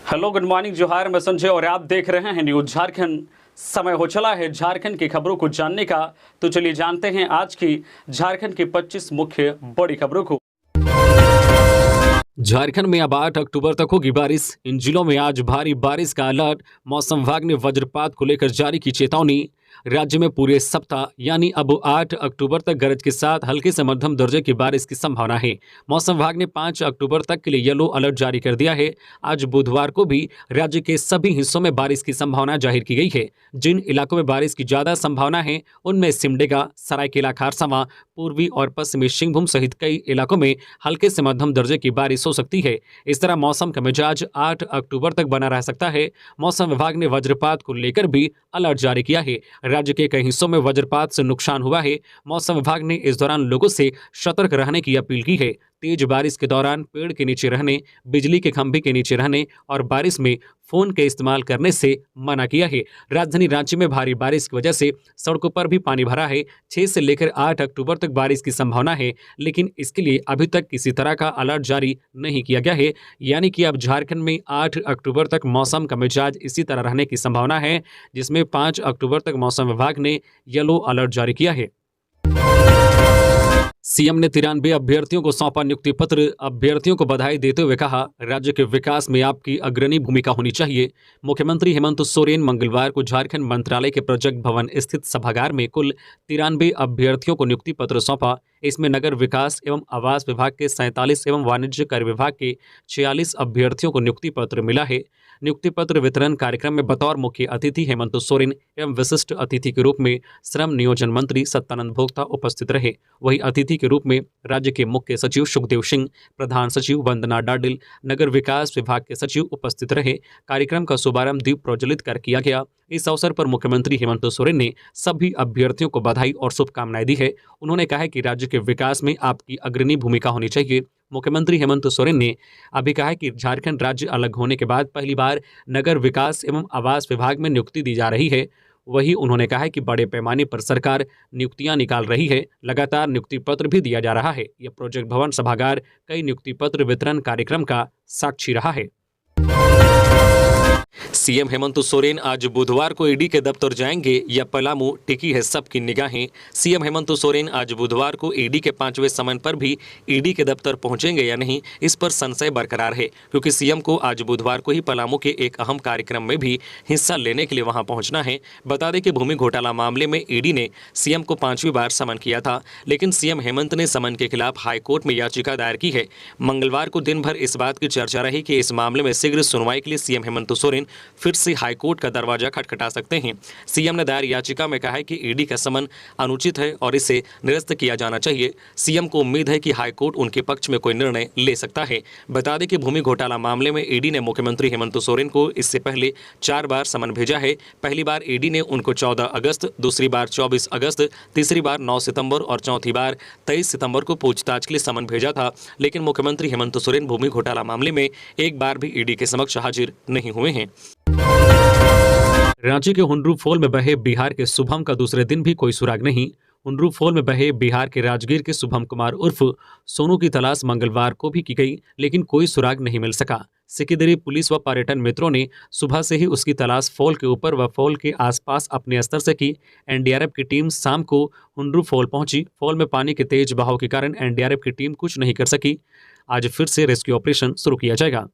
Hello, good morning, जोहार। मैं संजय और आप देख रहे हैं न्यूज झारखंड। समय हो चला है झारखंड की खबरों को जानने का, तो चलिए जानते हैं आज की झारखंड की 25 मुख्य बड़ी खबरों को। झारखंड में अब 8 अक्टूबर तक होगी बारिश। इन जिलों में आज भारी बारिश का अलर्ट। मौसम विभाग ने वज्रपात को लेकर जारी की चेतावनी। राज्य में पूरे सप्ताह यानी अब 8 अक्टूबर तक गरज के साथ हल्के से मध्यम दर्जे की बारिश की संभावना है। मौसम विभाग ने 5 अक्टूबर तक के लिए येलो अलर्ट जारी कर दिया है। आज बुधवार को भी राज्य के सभी हिस्सों में बारिश की संभावना जाहिर की गई है। जिन इलाकों में बारिश की ज्यादा संभावना है उनमें सिमडेगा, सरायकेला खारसावां, पूर्वी और पश्चिमी सिंहभूम सहित कई इलाकों में हल्के से मध्यम दर्जे की बारिश हो सकती है। इस तरह मौसम का मिजाज 8 अक्टूबर तक बना रह सकता है। मौसम विभाग ने वज्रपात को लेकर भी अलर्ट जारी किया है। राज्य के कई हिस्सों में वज्रपात से नुकसान हुआ है। मौसम विभाग ने इस दौरान लोगों से सतर्क रहने की अपील की है। तेज बारिश के दौरान पेड़ के नीचे रहने, बिजली के खंभे के नीचे रहने और बारिश में फोन के इस्तेमाल करने से मना किया है। राजधानी रांची में भारी बारिश की वजह से सड़कों पर भी पानी भरा है। 6 से लेकर 8 अक्टूबर तक बारिश की संभावना है, लेकिन इसके लिए अभी तक किसी तरह का अलर्ट जारी नहीं किया गया है। यानी कि अब झारखंड में 8 अक्टूबर तक मौसम का मिजाज इसी तरह रहने की संभावना है, जिसमें 5 अक्टूबर तक मौसम विभाग ने येलो अलर्ट जारी किया है। सीएम ने 93 अभ्यर्थियों को सौंपा नियुक्ति पत्र। अभ्यर्थियों को बधाई देते हुए कहा, राज्य के विकास में आपकी अग्रणी भूमिका होनी चाहिए। मुख्यमंत्री हेमंत सोरेन मंगलवार को झारखंड मंत्रालय के प्रोजेक्ट भवन स्थित सभागार में कुल 93 अभ्यर्थियों को नियुक्ति पत्र सौंपा। इसमें नगर विकास एवं आवास विभाग के 47 एवं वाणिज्य कर विभाग के 46 अभ्यर्थियों को नियुक्ति पत्र मिला है। नियुक्ति पत्र वितरण कार्यक्रम में बतौर मुख्य अतिथि हेमंत सोरेन एवं विशिष्ट अतिथि के रूप में श्रम नियोजन मंत्री सत्यानंद भोक्ता उपस्थित रहे। वहीं अतिथि के रूप में राज्य के मुख्य सचिव सुखदेव सिंह, प्रधान सचिव वंदना डाडिल, नगर विकास विभाग के सचिव उपस्थित रहे। कार्यक्रम का शुभारंभ दीप प्रज्वलित कर किया गया। इस अवसर पर मुख्यमंत्री हेमंत सोरेन ने सभी अभ्यर्थियों को बधाई और शुभकामनाएं दी है। उन्होंने कहा कि राज्य के विकास में आपकी अग्रणी भूमिका होनी चाहिए। मुख्यमंत्री हेमंत सोरेन ने अभी कहा कि झारखंड राज्य अलग होने के बाद पहली बार नगर विकास एवं आवास विभाग में नियुक्ति दी जा रही है। वहीं उन्होंने कहा कि बड़े पैमाने पर सरकार नियुक्तियां निकाल रही है। लगातार नियुक्ति पत्र भी दिया जा रहा है। यह प्रोजेक्ट भवन सभागार कई नियुक्ति पत्र वितरण कार्यक्रम का साक्षी रहा है। सीएम हेमंत सोरेन आज बुधवार को ईडी के दफ्तर जाएंगे या पलामू, टिकी है सबकी निगाहें। सीएम हेमंत सोरेन आज बुधवार को ईडी के 5वें समन पर भी ईडी के दफ्तर पहुंचेंगे या नहीं, इस पर संशय बरकरार है, क्योंकि सीएम को आज बुधवार को ही पलामू के एक अहम कार्यक्रम में भी हिस्सा लेने के लिए वहां पहुंचना है। बता दें कि भूमि घोटाला मामले में ईडी ने सीएम को 5वीं बार समन किया था, लेकिन सीएम हेमंत ने समन के खिलाफ हाईकोर्ट में याचिका दायर की है। मंगलवार को दिन भर इस बात की चर्चा रही कि इस मामले में शीघ्र सुनवाई के लिए सीएम हेमंत सोरेन फिर से हाईकोर्ट का दरवाजा खटखटा सकते हैं। सीएम ने दायर याचिका में कहा है कि ईडी का समन अनुचित है और इसे निरस्त किया जाना चाहिए। सीएम को उम्मीद है कि हाईकोर्ट उनके पक्ष में कोई निर्णय ले सकता है। बता दें कि भूमि घोटाला मामले में ईडी ने मुख्यमंत्री हेमंत सोरेन को इससे पहले 4 बार समन भेजा है। पहली बार ईडी ने उनको 14 अगस्त, दूसरी बार 24 अगस्त, तीसरी बार 9 सितंबर और चौथी बार 23 सितंबर को पूछताछ के लिए समन भेजा था, लेकिन मुख्यमंत्री हेमंत सोरेन भूमि घोटाला मामले में एक बार भी ईडी के समक्ष हाजिर नहीं हुए हैं। रांची के हुंडरू फॉल में बहे बिहार के शुभम का दूसरे दिन भी कोई सुराग नहीं। हुंडरू फॉल में बहे बिहार के राजगीर के शुभम कुमार उर्फ सोनू की तलाश मंगलवार को भी की गई, लेकिन कोई सुराग नहीं मिल सका। सिकिदरी पुलिस व पर्यटन मित्रों ने सुबह से ही उसकी तलाश फॉल के ऊपर व फॉल के आसपास अपने स्तर से की। एनडीआरएफ की टीम शाम को हुंडरू फॉल पहुंची। फॉल में पानी के तेज बहाव के कारण एनडीआरएफ की टीम कुछ नहीं कर सकी। आज फिर से रेस्क्यू ऑपरेशन शुरू किया जाएगा।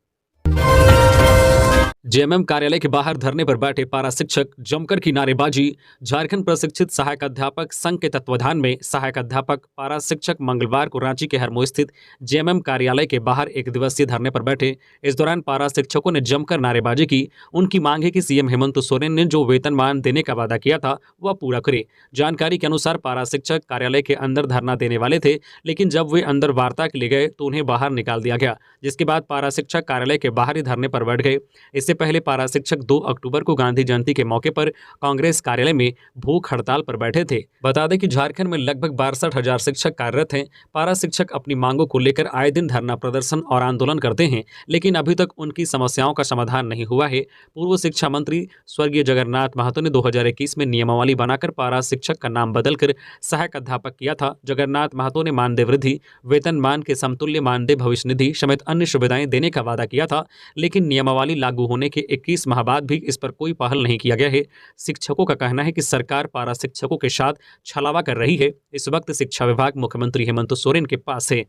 जेएमएम कार्यालय के बाहर धरने पर बैठे पारा शिक्षक, जमकर की नारेबाजी। झारखंड प्रशिक्षित सहायक अध्यापक संघ के तत्वाधान में सहायक अध्यापक पारा शिक्षक मंगलवार को रांची के हरमो स्थित जेएमएम कार्यालय के बाहर एक दिवसीय धरने पर बैठे। इस दौरान पारा शिक्षकों ने जमकर नारेबाजी की। उनकी मांग है कि सीएम हेमंत सोरेन ने जो वेतनमान देने का वादा किया था वह पूरा करे। जानकारी के अनुसार पारा शिक्षक कार्यालय के अंदर धरना देने वाले थे, लेकिन जब वे अंदर वार्ता के लिए गए तो उन्हें बाहर निकाल दिया गया, जिसके बाद पारा शिक्षक कार्यालय के बाहर ही धरने पर बैठ गए। इससे पहले पारा शिक्षक 2 अक्टूबर को गांधी जयंती के मौके पर कांग्रेस कार्यालय में भूख हड़ताल पर बैठे थे। बता दें कि झारखंड में लगभग 62,000 शिक्षक कार्यरत हैं। पारा शिक्षक अपनी मांगों को लेकर आए दिन धरना प्रदर्शन और आंदोलन करते हैं, लेकिन अभी तक उनकी समस्याओं का समाधान नहीं हुआ है। पूर्व शिक्षा मंत्री स्वर्गीय जगन्नाथ महतो ने 2021 में नियमावली बनाकर पारा शिक्षक का नाम बदलकर सहायक अध्यापक किया था। जगन्नाथ महतो ने मानदेय वृद्धि, वेतनमान के समतुल्य मानदेय भविष्य निधि समेत अन्य सुविधाएं देने का वादा किया था, लेकिन नियमावली लागू होने के 21 माह बाद भी इस पर कोई पहल नहीं किया गया है। शिक्षकों का कहना है कि सरकार पारा शिक्षकों के साथ छलावा कर रही है। इस वक्त शिक्षा विभाग मुख्यमंत्री हेमंत सोरेन के पास है।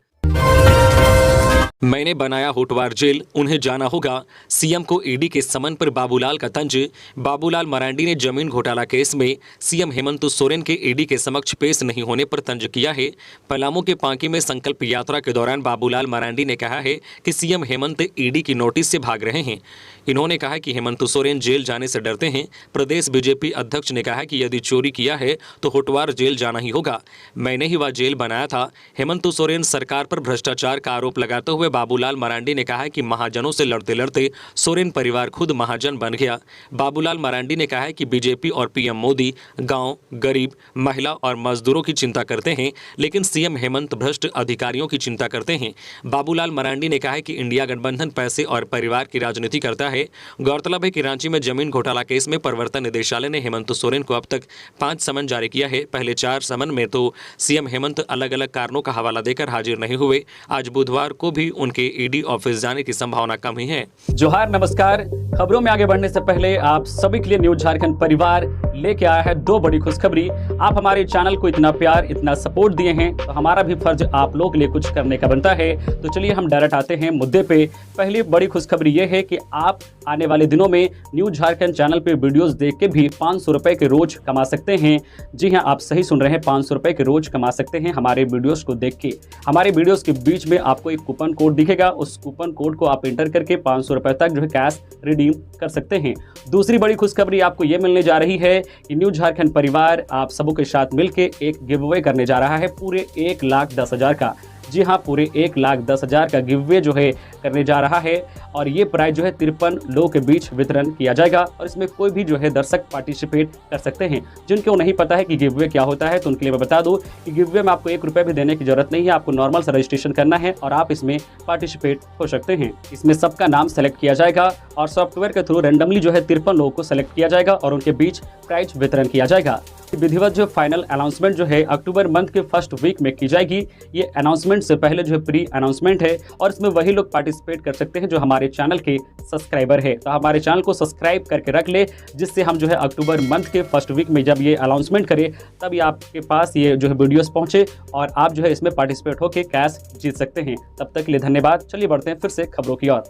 मैंने बनाया होटवार जेल, उन्हें जाना होगा। सीएम को ईडी के समन पर बाबूलाल का तंज। बाबूलाल मरांडी ने जमीन घोटाला केस में सीएम हेमंत सोरेन के ईडी के समक्ष पेश नहीं होने पर तंज किया है। पलामू के पांकी में संकल्प यात्रा के दौरान बाबूलाल मरांडी ने कहा है कि सीएम हेमंत ईडी की नोटिस से भाग रहे हैं। इन्होंने कहा कि हेमंत सोरेन जेल जाने से डरते हैं। प्रदेश बीजेपी अध्यक्ष ने कहा कि यदि चोरी किया है तो होटवार जेल जाना ही होगा। मैंने ही वह जेल बनाया था। हेमंत सोरेन सरकार पर भ्रष्टाचार का आरोप लगाते हुए बाबूलाल मरांडी ने कहा कि महाजनों से लड़ते लड़ते सोरेन परिवार खुद महाजन बन गया। बाबूलाल मरांडी ने कहा है कि बीजेपी और पीएम मोदी गांव, गरीब, महिला और मजदूरों की चिंता करते हैं, लेकिन सीएम हेमंत भ्रष्ट अधिकारियों की चिंता करते हैं। बाबूलाल मरांडी ने कहा है कि इंडिया गठबंधन पैसे और परिवार की राजनीति करता है। गौरतलब है कि रांची में जमीन घोटाला केस में प्रवर्तन निदेशालय ने हेमंत सोरेन को अब तक 5 समन जारी किया है। पहले 4 समन में तो सीएम हेमंत अलग अलग कारणों का हवाला देकर हाजिर नहीं हुए। आज बुधवार को भी उनके ईडी ऑफिस जाने की संभावना कम ही है। जोहार, नमस्कार। खबरों में आगे बढ़ने से पहले आप सभी के लिए न्यूज झारखंड परिवार लेके आया है 2 बड़ी खुशखबरी। आप हमारे चैनल को इतना प्यार, इतना सपोर्ट दिए हैं, तो हमारा भी फर्ज आप लोगों के लिए कुछ करने का बनता है। तो चलिए हम डायरेक्ट आते हैं मुद्दे पे। पहली बड़ी खुशखबरी ये है कि आप आने वाले दिनों में न्यूज झारखंड चैनल पे वीडियोस देख के भी 500 रुपए के रोज कमा सकते हैं। जी हाँ, आप सही सुन रहे हैं, 500 रुपए के रोज कमा सकते हैं हमारे वीडियोस को देख के। हमारे वीडियोस के बीच में आपको एक कूपन कोड दिखेगा, उस कूपन कोड को आप एंटर करके 500 रुपए तक जो है कैश रिडीम कर सकते हैं। दूसरी बड़ी खुशखबरी आपको ये मिलने जा रही है कि न्यूज झारखंड परिवार आप सबों के साथ मिलकर एक गिव अवे करने जा रहा है पूरे 1,10,000 का। जी हाँ, पूरे 1,10,000 का गिव अवे जो है करने जा रहा है और ये प्राइज जो है 53 लोगों के बीच वितरण किया जाएगा और इसमें कोई भी जो है दर्शक पार्टिसिपेट कर सकते हैं। जिनको नहीं पता है कि गिव अवे क्या होता है तो उनके लिए मैं बता दूं कि गिव अवे में आपको 1 रुपये भी देने की जरूरत नहीं है। आपको नॉर्मल सा रजिस्ट्रेशन करना है और आप इसमें पार्टिसिपेट हो सकते हैं। इसमें सबका नाम सेलेक्ट किया जाएगा और सॉफ्टवेयर के थ्रू रेंडमली जो है 53 लोगों को सेलेक्ट किया जाएगा और उनके बीच प्राइज वितरण किया जाएगा। विधिवत जो फाइनल अनाउंसमेंट जो है अक्टूबर मंथ के फर्स्ट वीक में की जाएगी। ये अनाउंसमेंट से पहले जो है प्री अनाउंसमेंट है और इसमें वही लोग पार्टिसिपेट कर सकते हैं जो हमारे चैनल के सब्सक्राइबर है। तो हमारे चैनल को सब्सक्राइब करके रख ले, जिससे हम जो है अक्टूबर मंथ के फर्स्ट वीक में जब ये अनाउंसमेंट करें तब ये आपके पास ये जो है वीडियोस पहुंचे और आप जो है इसमें पार्टिसिपेट होकर कैश जीत सकते हैं। तब तक के लिए धन्यवाद। चलिए बढ़ते हैं फिर से खबरों की ओर।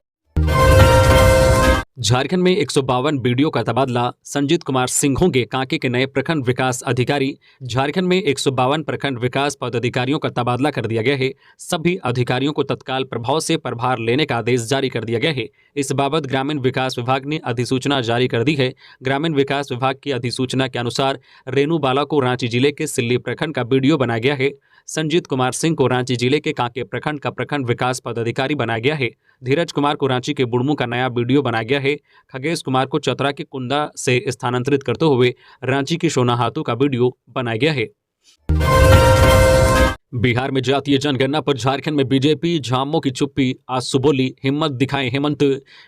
झारखंड में 152 बीडीओ का तबादला, संजीत कुमार सिंह होंगे कांके के नए प्रखंड विकास अधिकारी। झारखंड में 152 प्रखंड विकास पदाधिकारियों का तबादला कर दिया गया है। सभी अधिकारियों को तत्काल प्रभाव से प्रभार लेने का आदेश जारी कर दिया गया है। इस बाबत ग्रामीण विकास विभाग ने अधिसूचना जारी कर दी है। ग्रामीण विकास विभाग की अधिसूचना के अनुसार रेणु बाला को रांची जिले के सिल्ली प्रखंड का बीडीओ बनाया गया है। संजीत कुमार सिंह को रांची जिले के कांके प्रखंड का प्रखंड विकास पदाधिकारी बनाया गया है। धीरज कुमार को रांची के बुढ़मू का नया बीडीओ बनाया गया है। खगेश कुमार को चतरा के कुंदा से स्थानांतरित करते हुए रांची के सोनाहातू का बीडीओ बनाया गया है। बिहार में जातीय जनगणना पर झारखंड में बीजेपी झामुमो की चुप्पी, आज सुबोली, हिम्मत दिखाएं हेमंत।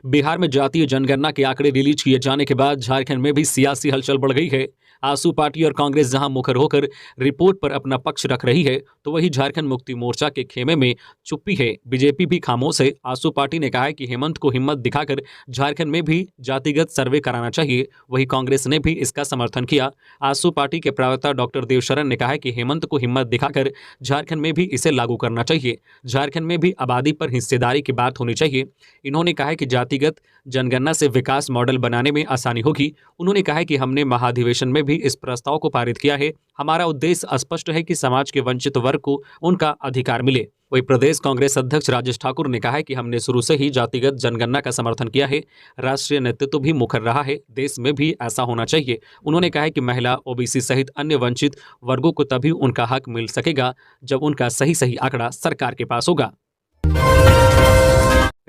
बिहार में जातीय जनगणना के आंकड़े रिलीज किए जाने के बाद झारखंड में भी सियासी हलचल बढ़ गई है। आसू पार्टी और कांग्रेस जहां मुखर होकर रिपोर्ट पर अपना पक्ष रख रही है, तो वहीं झारखंड मुक्ति मोर्चा के खेमे में चुप्पी है। बीजेपी भी खामोश है। आसू पार्टी ने कहा है कि हेमंत को हिम्मत दिखाकर झारखंड में भी जातिगत सर्वे कराना चाहिए। वहीं कांग्रेस ने भी इसका समर्थन किया। आसू पार्टी के प्रवक्ता डॉक्टर देवशरण ने कहा है कि हेमंत को हिम्मत दिखाकर झारखंड में भी इसे लागू करना चाहिए। झारखंड में भी आबादी पर हिस्सेदारी की बात होनी चाहिए। इन्होंने कहा है कि जातिगत जनगणना से विकास मॉडल बनाने में आसानी होगी। उन्होंने कहा है कि हमने महाधिवेशन में भी इस प्रस्ताव को पारित किया है। हमारा उद्देश्य स्पष्ट है कि समाज के वंचित वर्ग को उनका अधिकार मिले। वहीं प्रदेश कांग्रेस अध्यक्ष राजेश ठाकुर ने कहा है कि हमने शुरू से ही जातिगत जनगणना का समर्थन किया है। राष्ट्रीय नेतृत्व भी मुखर रहा है। देश में भी ऐसा होना चाहिए। उन्होंने कहा है कि महिला, ओबीसी सहित अन्य वंचित वर्गों को तभी उनका हक मिल सकेगा जब उनका सही आंकड़ा सरकार के पास होगा।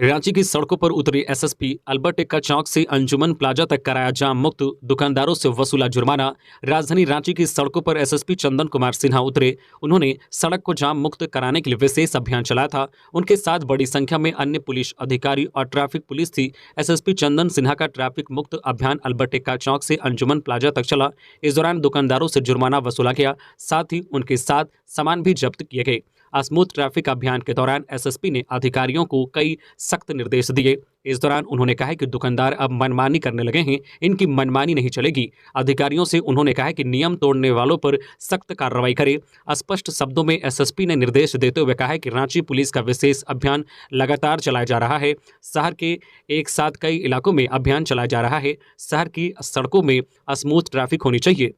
रांची की सड़कों पर उतरे एसएसपी, अल्बर्ट एक्का चौक से अंजुमन प्लाजा तक कराया जाम मुक्त, दुकानदारों से वसूला जुर्माना। राजधानी रांची की सड़कों पर एसएसपी चंदन कुमार सिन्हा उतरे। उन्होंने सड़क को जाम मुक्त कराने के लिए विशेष अभियान चलाया था। उनके साथ बड़ी संख्या में अन्य पुलिस अधिकारी और ट्रैफिक पुलिस थी। एसएसपी चंदन सिन्हा का ट्रैफिक मुक्त अभियान अल्बर्ट एक्का चौक से अंजुमन प्लाजा तक चला। इस दौरान दुकानदारों से जुर्माना वसूला गया, साथ ही उनके साथ सामान भी जब्त किए गए। स्मूथ ट्रैफिक अभियान के दौरान एसएसपी ने अधिकारियों को कई सख्त निर्देश दिए। इस दौरान उन्होंने कहा कि दुकानदार अब मनमानी करने लगे हैं, इनकी मनमानी नहीं चलेगी। अधिकारियों से उन्होंने कहा कि नियम तोड़ने वालों पर सख्त कार्रवाई करें। स्पष्ट शब्दों में एसएसपी ने निर्देश देते हुए कहा कि रांची पुलिस का विशेष अभियान लगातार चलाया जा रहा है। शहर के एक साथ कई इलाकों में अभियान चलाया जा रहा है। शहर की सड़कों में स्मूथ ट्रैफिक होनी चाहिए।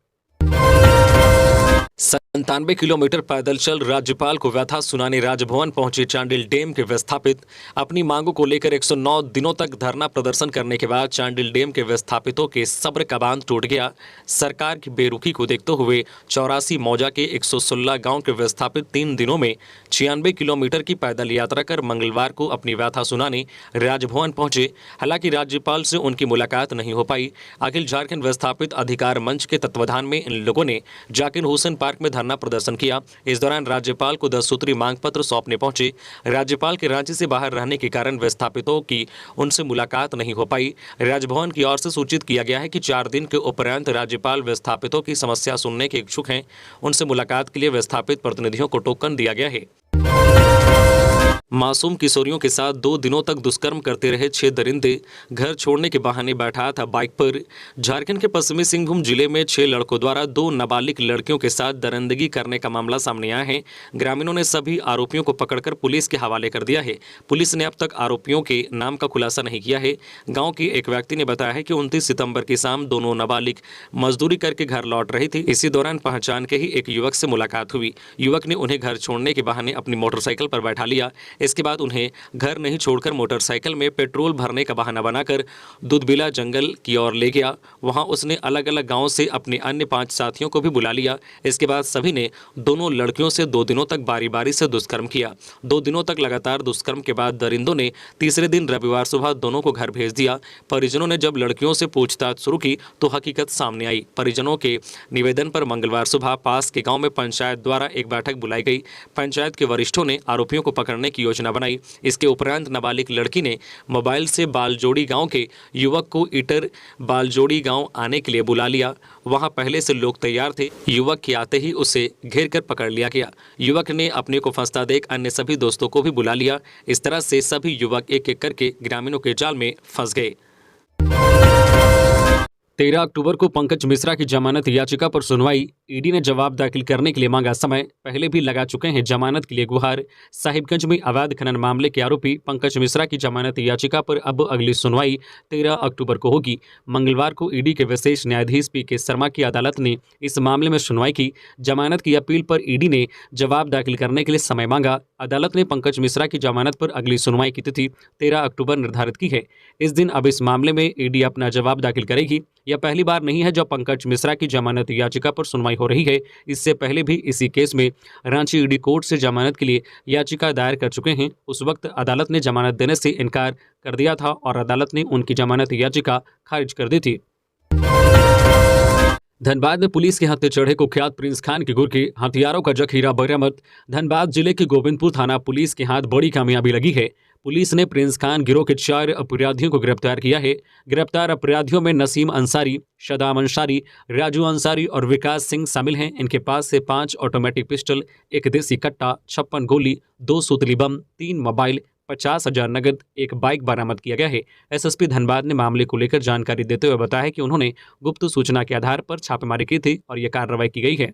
97 किलोमीटर पैदल चल राज्यपाल को व्यथा सुनाने राजभवन पहुंचे चांडिल डैम के विस्थापित। अपनी मांगों को लेकर 109 दिनों तक धरना प्रदर्शन करने के बाद चांडिल डैम के विस्थापितों के सब्र का बांध टूट गया। सरकार की बेरुखी को देखते हुए 84 मौजा के 116 गांव के विस्थापित 3 दिनों में 96 किलोमीटर की पैदल यात्रा कर मंगलवार को अपनी व्यथा सुनाने राजभवन पहुंचे। हालांकि राज्यपाल से उनकी मुलाकात नहीं हो पाई। अखिल झारखंड विस्थापित अधिकार मंच के तत्वाधान में इन लोगों ने जाकिर हुसैन पार्क में धरना प्रदर्शन किया। इस दौरान राज्यपाल को 10 सूत्री मांग पत्र सौंपने पहुंचे। राज्यपाल के रांची से बाहर रहने के कारण विस्थापितों की उनसे मुलाकात नहीं हो पाई। राजभवन की ओर से सूचित किया गया है कि 4 दिन के उपरांत राज्यपाल विस्थापितों की समस्या सुनने के इच्छुक हैं। उनसे मुलाकात के लिए विस्थापित प्रतिनिधियों को टोकन दिया गया है। मासूम किशोरियों के साथ 2 दिनों तक दुष्कर्म करते रहे 6 दरिंदे, घर छोड़ने के बहाने बैठा था बाइक पर। झारखंड के पश्चिमी सिंहभूम जिले में 6 लड़कों द्वारा 2 नाबालिग लड़कियों के साथ दरिंदगी करने का मामला सामने आया है। ग्रामीणों ने सभी आरोपियों को पकड़कर पुलिस के हवाले कर दिया है। पुलिस ने अब तक आरोपियों के नाम का खुलासा नहीं किया है। गाँव के एक व्यक्ति ने बताया है कि 29 सितंबर की शाम दोनों नाबालिग मजदूरी करके घर लौट रही थी। इसी दौरान पहचान के ही एक युवक से मुलाकात हुई। युवक ने उन्हें घर छोड़ने के बहाने अपनी मोटरसाइकिल पर बैठा लिया। इसके बाद उन्हें घर नहीं छोड़कर मोटरसाइकिल में पेट्रोल भरने का बहाना बनाकर दूधबिला जंगल की ओर ले गया। वहां उसने अलग अलग गांवों से अपने अन्य 5 साथियों को भी बुला लिया। इसके बाद सभी ने दोनों लड़कियों से 2 दिनों तक बारी बारी से दुष्कर्म किया। 2 दिनों तक लगातार दुष्कर्म के बाद दरिंदों ने तीसरे दिन रविवार सुबह दोनों को घर भेज दिया। परिजनों ने जब लड़कियों से पूछताछ शुरू की तो हकीकत सामने आई। परिजनों के निवेदन पर मंगलवार सुबह पास के गाँव में पंचायत द्वारा एक बैठक बुलाई गई। पंचायत के वरिष्ठों ने आरोपियों को पकड़ने की योजना बनाई। इसके उपरांत नाबालिग लड़की ने मोबाइल से बालजोड़ी गांव के युवक को इटर बालजोड़ी गांव आने के लिए बुला लिया। वहां पहले से लोग तैयार थे। युवक के आते ही उसे घेर कर पकड़ लिया गया। युवक ने अपने को फंसता देख अन्य सभी दोस्तों को भी बुला लिया। इस तरह से सभी युवक एक एक करके ग्रामीणों के जाल में फंस गए। 13 अक्टूबर को पंकज मिश्रा की जमानत याचिका पर सुनवाई। ईडी ने जवाब दाखिल करने के लिए मांगा समय। पहले भी लगा चुके हैं जमानत के लिए गुहार। साहिबगंज में अवैध खनन मामले के आरोपी पंकज मिश्रा की जमानत याचिका पर अब अगली सुनवाई 13 अक्टूबर को होगी। मंगलवार को ईडी के विशेष न्यायाधीश पी.के. शर्मा की अदालत ने इस मामले में सुनवाई की। जमानत की अपील पर ईडी ने जवाब दाखिल करने के लिए समय मांगा। अदालत ने पंकज मिश्रा की जमानत पर अगली सुनवाई की तिथि 13 अक्टूबर निर्धारित की है। इस दिन अब इस मामले में ईडी अपना जवाब दाखिल करेगी। यह पहली बार नहीं है जब पंकज मिश्रा की जमानत याचिका पर सुनवाई हो रही है। इससे पहले भी इसी केस में रांची ईडी कोर्ट से जमानत के लिए याचिका दायर कर चुके हैं। उस वक्त अदालत ने जमानत देने से इनकार कर दिया था और अदालत ने उनकी जमानत याचिका खारिज कर दी थी। धनबाद में पुलिस के हत्थे चढ़े कुख्यात प्रिंस खान के गुर के हथियारों का जखीरा बरामद। धनबाद जिले के गोविंदपुर थाना पुलिस के हाथ बड़ी कामयाबी लगी है। पुलिस ने प्रिंस खान गिरोह के 4 अपराधियों को गिरफ्तार किया है। गिरफ्तार अपराधियों में नसीम अंसारी, शदाम अंसारी, राजू अंसारी और विकास सिंह शामिल हैं। इनके पास से 5 ऑटोमेटिक पिस्टल, 1 देसी कट्टा, 56 गोली, 2 सुतली बम, 3 मोबाइल, 50,000 नगद, 1 बाइक बरामद किया गया है। एसएसपी धनबाद ने मामले को लेकर जानकारी देते हुए बताया कि उन्होंने गुप्त सूचना के आधार पर छापेमारी की थी और यह कार्रवाई की गई है।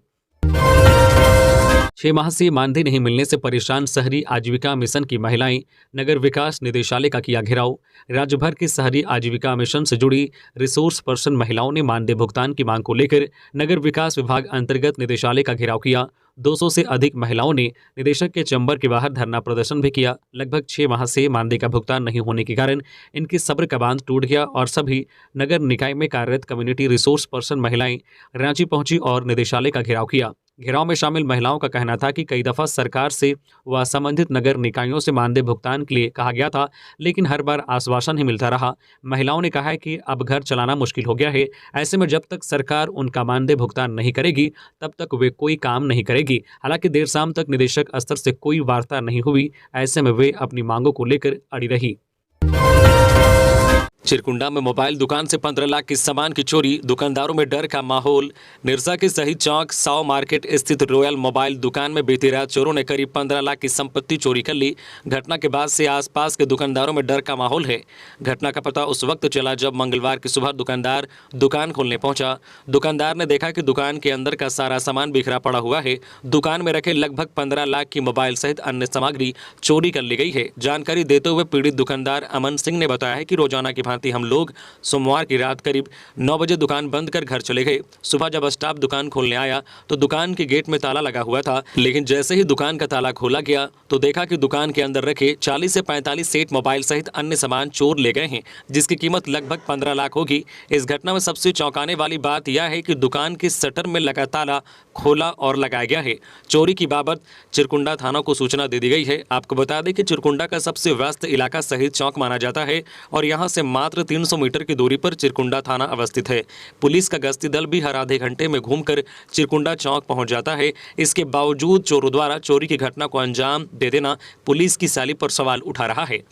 6 माह से मानदेय नहीं मिलने से परेशान शहरी आजीविका मिशन की महिलाएं। नगर विकास निदेशालय का किया घेराव। राज्य भर के शहरी आजीविका मिशन से जुड़ी रिसोर्स पर्सन महिलाओं ने मानदेय भुगतान की मांग को लेकर नगर विकास विभाग अंतर्गत निदेशालय का घेराव किया। 200 से अधिक महिलाओं ने निदेशक के चैम्बर के बाहर धरना प्रदर्शन भी किया। लगभग 6 माह से मानदेय का भुगतान नहीं होने के कारण इनकी सब्र का बांध टूट गया और सभी नगर निकाय में कार्यरत कम्युनिटी रिसोर्स पर्सन महिलाएं रांची पहुंची और निदेशालय का घेराव किया। घेराव में शामिल महिलाओं का कहना था कि कई दफा सरकार से व संबंधित नगर निकायों से मानदेय भुगतान के लिए कहा गया था, लेकिन हर बार आश्वासन ही मिलता रहा। महिलाओं ने कहा है कि अब घर चलाना मुश्किल हो गया है। ऐसे में जब तक सरकार उनका मानदेय भुगतान नहीं करेगी तब तक वे कोई काम नहीं करेगी। हालांकि देर शाम तक निदेशक स्तर से कोई वार्ता नहीं हुई। ऐसे में वे अपनी मांगों को लेकर अड़ी रही। चिरकुंडा में मोबाइल दुकान से 15 लाख की सामान की चोरी, दुकानदारों में डर का माहौल। निरसा के शहीद चौक साव मार्केट स्थित रॉयल मोबाइल दुकान में बीती रात चोरों ने करीब 15 लाख की संपत्ति चोरी कर ली। घटना के बाद से आसपास के दुकानदारों में डर का माहौल है। घटना का पता उस वक्त चला जब मंगलवार की सुबह दुकानदार दुकान खोलने पहुंचा। दुकानदार ने देखा कि दुकान के अंदर का सारा सामान बिखरा पड़ा हुआ है। दुकान में रखे लगभग 15 लाख की मोबाइल सहित अन्य सामग्री चोरी कर ली गई है। जानकारी देते हुए पीड़ित दुकानदार अमन सिंह ने बताया है कि रोजाना की भांति हम लोग सोमवार की रात करीब 9 बजे दुकान बंद कर घर चले गए। सुबह जब स्टाफ दुकान खोलने आया तो दुकान के गेट में ताला लगा हुआ था, लेकिन जैसे ही दुकान का ताला खोला गया तो देखा कि दुकान के अंदर रखे 40 से 45 सेट मोबाइल सहित अन्य सामान चोर ले गए हैं, जिसकी कीमत लगभग 15 लाख होगी। इस घटना में सबसे चौंकाने वाली बात यह है कि दुकान के शटर में लगा ताला खोला और लगाया गया है। चोरी की बाबत चिरकुंडा थाना को सूचना दे दी गई है। आपको बता दें कि चिरकुंडा का सबसे व्यस्त इलाका शहीद चौक माना जाता है और यहां से मात्र 300 मीटर की दूरी पर चिरकुंडा थाना अवस्थित है। पुलिस का गश्ती दल भी हर आधे घंटे में घूमकर चिरकुंडा चौक पहुंच जाता है। इसके बावजूद चोरों द्वारा चोरी की घटना को अंजाम दे देना पुलिस की सैली पर सवाल उठा रहा है।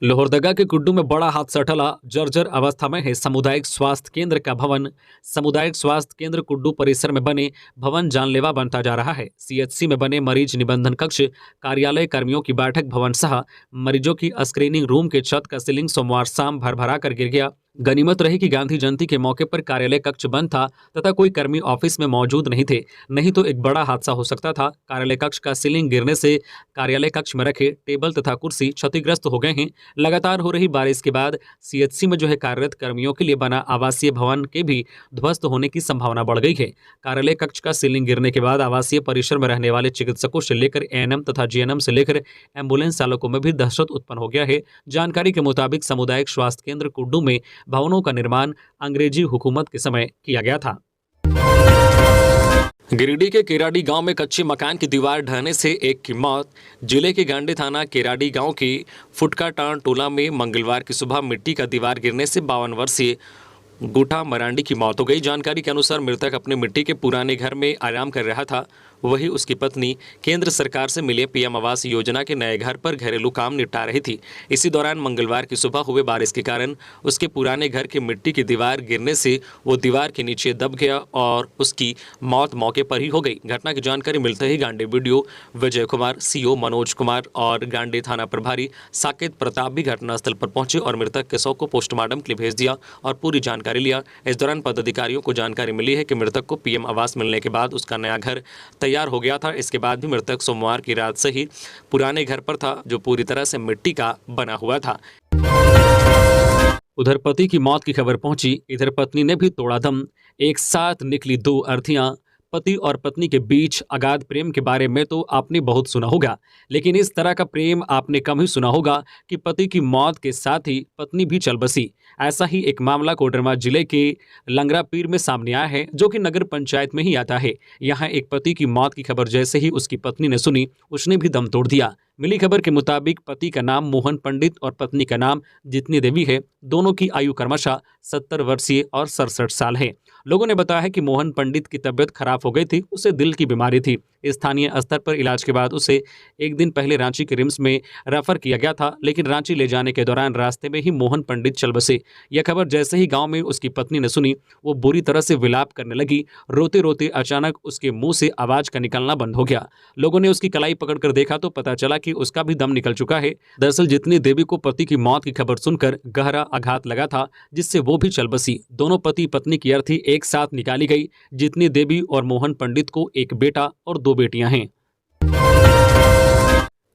लोहरदगा के कुड्डू में बड़ा हादसा टला, जर्जर अवस्था में है सामुदायिक स्वास्थ्य केंद्र का भवन। सामुदायिक स्वास्थ्य केंद्र कुड्डू परिसर में बने भवन जानलेवा बनता जा रहा है। सीएचसी में बने मरीज निबंधन कक्ष, कार्यालय कर्मियों की बैठक भवन सह मरीजों की स्क्रीनिंग रूम के छत का सीलिंग सोमवार शाम भरभरा कर गिर गया। गनीमत रही कि गांधी जयंती के मौके पर कार्यालय कक्ष बंद था तथा कोई कर्मी ऑफिस में मौजूद नहीं थे, नहीं तो एक बड़ा हादसा हो सकता था। कार्यालय कक्ष का सीलिंग गिरने से कार्यालय कक्ष में रखे टेबल तथा कुर्सी क्षतिग्रस्त हो गए हैं। लगातार हो रही बारिश के बाद सीएचसी में जो है कार्यरत कर्मियों के लिए बना आवासीय भवन के भी ध्वस्त होने की संभावना बढ़ गई है। कार्यालय कक्ष का सीलिंग गिरने के बाद आवासीय परिसर में रहने वाले चिकित्सकों से लेकर एएनएम तथा जीएनएम से लेकर एम्बुलेंस चालकों में भी दहशत उत्पन्न हो गया है। जानकारी के मुताबिक सामुदायिक स्वास्थ्य केंद्र कुड्डू में भवनों का निर्माण अंग्रेजी हुकूमत के समय किया गया था। गिरिडीह के केराडी गांव में कच्चे मकान की दीवार ढहने से एक की मौत। जिले के गांडी थाना केराडी गांव की फुटकाटान टोला में मंगलवार की सुबह मिट्टी का दीवार गिरने से 52 वर्षीय गुठा मरांडी की मौत हो गई। जानकारी के अनुसार मृतक अपने मिट्टी के पुराने घर में आराम कर रहा था। वही उसकी पत्नी केंद्र सरकार से मिले पीएम आवास योजना के नए घर पर घरेलू काम निपटा रही थी। इसी दौरान मंगलवार की सुबह हुए बारिश के कारण उसके पुराने घर के मिट्टी की दीवार गिरने से वो दीवार के नीचे दब गया और उसकी मौत मौके पर ही हो गई। घटना की जानकारी मिलते ही गांडी वीडियो विजय कुमार, सीओ मनोज कुमार और गांडी थाना प्रभारी साकेत प्रताप भी घटनास्थल पर पहुंचे और मृतक के शव को पोस्टमार्टम के लिए भेज दिया और पूरी जानकारी लिया। इस दौरान पदाधिकारियों को जानकारी मिली है कि मृतक को पीएम आवास मिलने के बाद उसका नया घर तैयार हो गया था। इसके बाद भी मृतक सोमवार की रात से ही पुराने घर पर था जो पूरी तरह से मिट्टी का बना हुआ था। उधर पति की मौत की खबर पहुंची, इधर पत्नी ने भी तोड़ा दम। एक साथ निकली दो अर्थियां। पति और पत्नी के बीच अगाध प्रेम के बारे में तो आपने बहुत सुना होगा, लेकिन इस तरह का प्रेम आपने कम ही सुना होगा कि पति की मौत के साथ ही पत्नी भी चल बसी। ऐसा ही एक मामला कोडरमा जिले के लंगरा पीर में सामने आया है, जो कि नगर पंचायत में ही आता है। यहाँ एक पति की मौत की खबर जैसे ही उसकी पत्नी ने सुनी, उसने भी दम तोड़ दिया। मिली खबर के मुताबिक पति का नाम मोहन पंडित और पत्नी का नाम जितनी देवी है। दोनों की आयु क्रमशः 70 वर्षीय और 67 साल है। लोगों ने बताया है कि मोहन पंडित की तबीयत खराब हो गई थी, उसे दिल की बीमारी थी। स्थानीय स्तर पर इलाज के बाद उसे एक दिन पहले रांची के रिम्स में रेफर किया गया था, लेकिन रांची ले जाने के दौरान रास्ते में ही मोहन पंडित चल बसे। यह खबर जैसे ही गांव में उसकी पत्नी ने सुनी, वो बुरी तरह से विलाप करने लगी। रोते रोते अचानक उसके मुंह से आवाज का निकलना बंद हो गया। लोगों ने उसकी कलाई पकड़कर देखा तो पता चला कि उसका भी दम निकल चुका है। दरअसल जितनी देवी को पति की मौत की खबर सुनकर गहरा आघात लगा था, जिससे वो भी चल बसी। दोनों पति पत्नी की अर्थी एक साथ निकाली गई। जितनी देवी और मोहन पंडित को एक बेटा और 2 बेटियां हैं।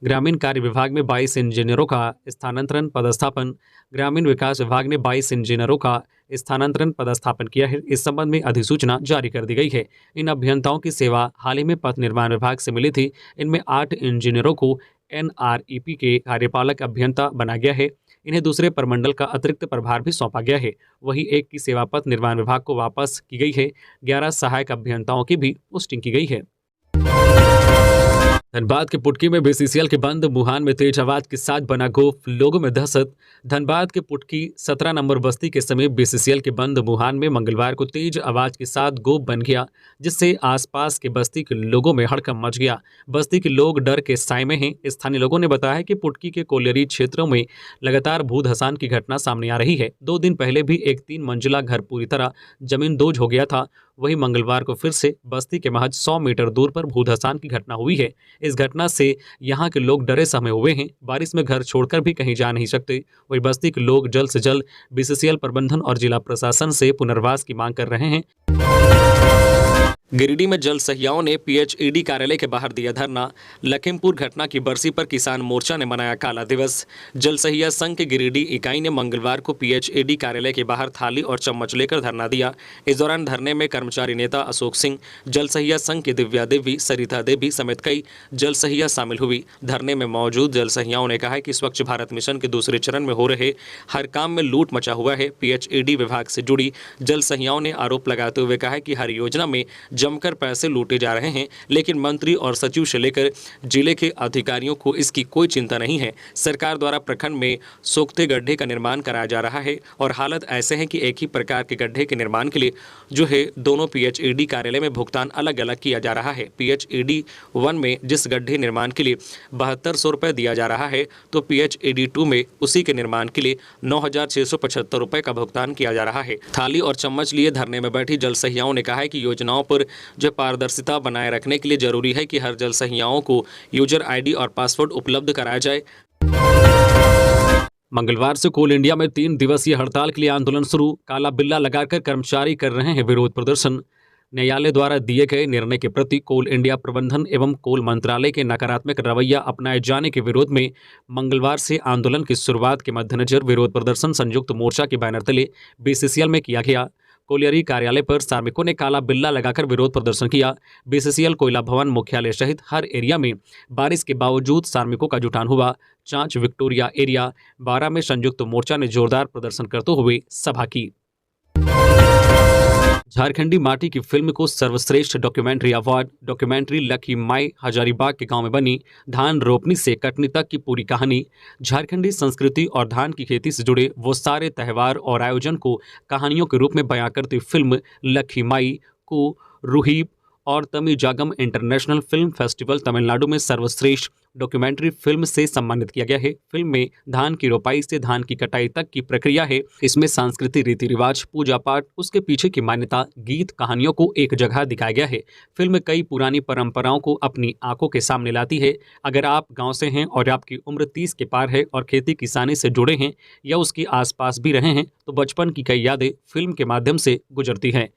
ग्रामीण कार्य विभाग में 22 इंजीनियरों का स्थानांतरण पदस्थापन। ग्रामीण विकास विभाग ने 22 इंजीनियरों का स्थानांतरण पदस्थापन किया है। इस संबंध में अधिसूचना जारी कर दी गई है। इन अभियंताओं की सेवा हाल ही में पथ निर्माण विभाग से मिली थी। इनमें 8 इंजीनियरों को NREP के कार्यपालक अभियंता बनाया गया है। इन्हें दूसरे प्रमंडल का अतिरिक्त प्रभार भी सौंपा गया है। वहीं एक की सेवा पथ निर्माण विभाग को वापस की गई है। 11 सहायक अभियंताओं की भी पोस्टिंग की गई है। धनबाद के पुटकी में BCCL के बंद, मुहान में तेज आवाज के साथ बना गोफ, लोगों में दहशत। धनबाद के पुटकी 17 नंबर बस्ती के समीप BCCL के बंद मुहान में मंगलवार को तेज आवाज के साथ गोफ बन गया, जिससे आसपास के बस्ती के लोगों में हड़कंप मच गया। बस्ती के लोग डर के साए में हैं। स्थानीय लोगों ने बताया कि पुटकी के कोलियरी क्षेत्रों में लगातार भू धसान की घटना सामने आ रही है। 2 दिन पहले भी एक 3 मंजिला घर पूरी तरह जमींदोज हो गया था। वहीं मंगलवार को फिर से बस्ती के महज 100 मीटर दूर पर भू धसान की घटना हुई है। इस घटना से यहाँ के लोग डरे सहमे हुए हैं। बारिश में घर छोड़कर भी कहीं जा नहीं सकते। वहीं बस्ती के लोग जल्द से जल्द BCCL प्रबंधन और जिला प्रशासन से पुनर्वास की मांग कर रहे हैं। गिरिडीह में जल सहियाओं ने PHED कार्यालय के बाहर दिया धरना। लखीमपुर घटना की बरसी पर किसान मोर्चा ने मनाया काला दिवस। जल सहिया संघ के गिरिडीह इकाई ने मंगलवार को PHED कार्यालय के बाहर थाली और चम्मच लेकर धरना दिया। इस दौरान धरने में कर्मचारी नेता अशोक सिंह, जल सहिया संघ की दिव्या देवी, सरिता देवी समेत कई जल सहिया शामिल हुई। धरने में मौजूद जल सहियाओं ने कहा कि स्वच्छ भारत मिशन के दूसरे चरण में हो रहे हर काम में लूट मचा हुआ है। PHED विभाग से जुड़ी जल सहियाओं ने आरोप लगाते हुए कहा कि हर योजना में जमकर पैसे लूटे जा रहे हैं, लेकिन मंत्री और सचिव से लेकर जिले के अधिकारियों को इसकी कोई चिंता नहीं है। सरकार द्वारा प्रखंड में सोखते गड्ढे का निर्माण कराया जा रहा है और हालत ऐसे है कि एक ही प्रकार के गड्ढे के निर्माण के लिए जो है दोनों PHED कार्यालय में भुगतान अलग अलग किया जा रहा है। PHED 1 में जिस गड्ढे निर्माण के लिए 7200 रुपये दिया जा रहा है, तो PHED 2 में उसी के निर्माण के लिए 9675 रुपये का भुगतान किया जा रहा है। थाली और चम्मच लिए धरने में बैठी जल सहियाओं ने कहा है कि योजनाओं पर जो पारदर्शिता बनाए रखने के लिए जरूरी है कि हर जल सहियाओं को यूजर ID और पासवर्ड उपलब्ध कराया जाए। मंगलवार से कोल इंडिया में 3 दिवसीय हड़ताल के लिए आंदोलन शुरू। काला बिल्ला लगाकर कर्मचारी कर रहे हैं विरोध प्रदर्शन। न्यायालय द्वारा दिए गए निर्णय के प्रति कोल इंडिया प्रबंधन एवं कोल मंत्रालय के नकारात्मक रवैया अपनाए जाने के विरोध में मंगलवार से आंदोलन की शुरुआत के मद्देनजर विरोध प्रदर्शन संयुक्त मोर्चा के बैनर तले BCCL में किया गया। कोलियरी कार्यालय पर श्रमिकों ने काला बिल्ला लगाकर विरोध प्रदर्शन किया। BCCL कोयला भवन मुख्यालय सहित हर एरिया में बारिश के बावजूद श्रमिकों का जुटान हुआ। चांच विक्टोरिया एरिया 12 में संयुक्त मोर्चा ने जोरदार प्रदर्शन करते हुए सभा की। झारखंडी माटी की फिल्म को सर्वश्रेष्ठ डॉक्यूमेंट्री अवार्ड। डॉक्यूमेंट्री लकी माई हजारीबाग के गांव में बनी धान रोपनी से कटनी तक की पूरी कहानी। झारखंडी संस्कृति और धान की खेती से जुड़े वो सारे त्यौहार और आयोजन को कहानियों के रूप में बयां करती फिल्म लकी माई को रूही और तमिजागम इंटरनेशनल फिल्म फेस्टिवल तमिलनाडु में सर्वश्रेष्ठ डॉक्यूमेंट्री फिल्म से सम्मानित किया गया है। फिल्म में धान की रोपाई से धान की कटाई तक की प्रक्रिया है। इसमें सांस्कृतिक रीति रिवाज, पूजा पाठ, उसके पीछे की मान्यता, गीत, कहानियों को एक जगह दिखाया गया है। फिल्म कई पुरानी परंपराओं को अपनी आंखों के सामने लाती है। अगर आप गांव से हैं और आपकी उम्र 30 के पार है और खेती किसानी से जुड़े हैं या उसके आसपास भी रहे हैं, तो बचपन की कई यादें फिल्म के माध्यम से गुजरती हैं।